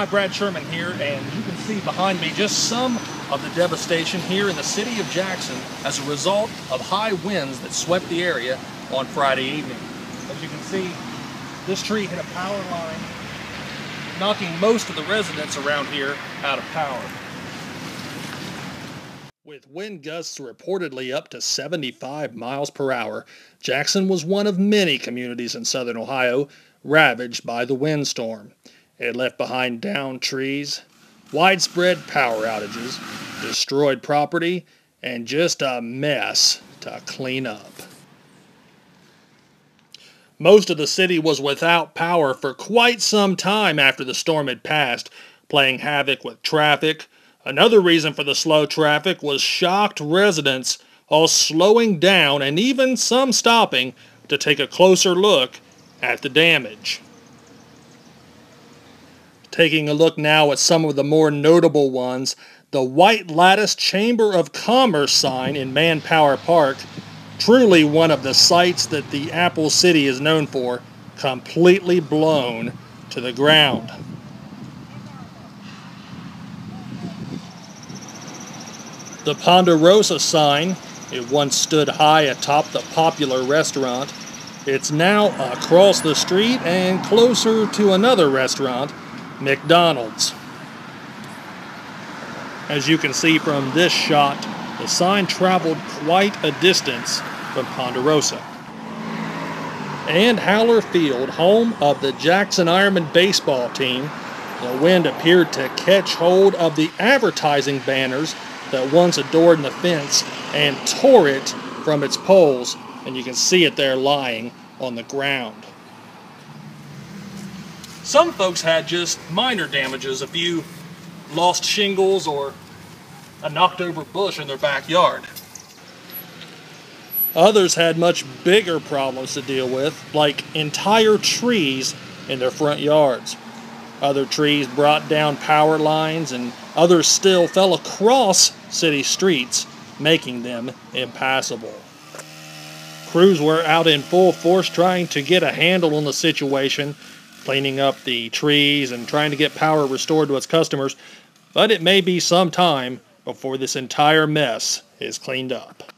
Hi, Brad Sherman here, and you can see behind me just some of the devastation here in the city of Jackson as a result of high winds that swept the area on Friday evening. As you can see, this tree hit a power line, knocking most of the residents around here out of power. With wind gusts reportedly up to 75 miles per hour, Jackson was one of many communities in southern Ohio ravaged by the windstorm. It left behind downed trees, widespread power outages, destroyed property, and just a mess to clean up. Most of the city was without power for quite some time after the storm had passed, playing havoc with traffic. Another reason for the slow traffic was shocked residents all slowing down and even some stopping to take a closer look at the damage. Taking a look now at some of the more notable ones, the white lattice Chamber of Commerce sign in Manpower Park, truly one of the sights that the Apple City is known for, completely blown to the ground. The Ponderosa sign, it once stood high atop the popular restaurant. It's now across the street and closer to another restaurant, McDonald's. As you can see from this shot, the sign traveled quite a distance from Ponderosa. And Howler Field, home of the Jackson Ironman baseball team, the wind appeared to catch hold of the advertising banners that once adorned the fence and tore it from its poles, and you can see it there lying on the ground. Some folks had just minor damages, a few lost shingles or a knocked over bush in their backyard. Others had much bigger problems to deal with, like entire trees in their front yards. Other trees brought down power lines, and others still fell across city streets, making them impassable. Crews were out in full force trying to get a handle on the situation, cleaning up the trees and trying to get power restored to its customers, but it may be some time before this entire mess is cleaned up.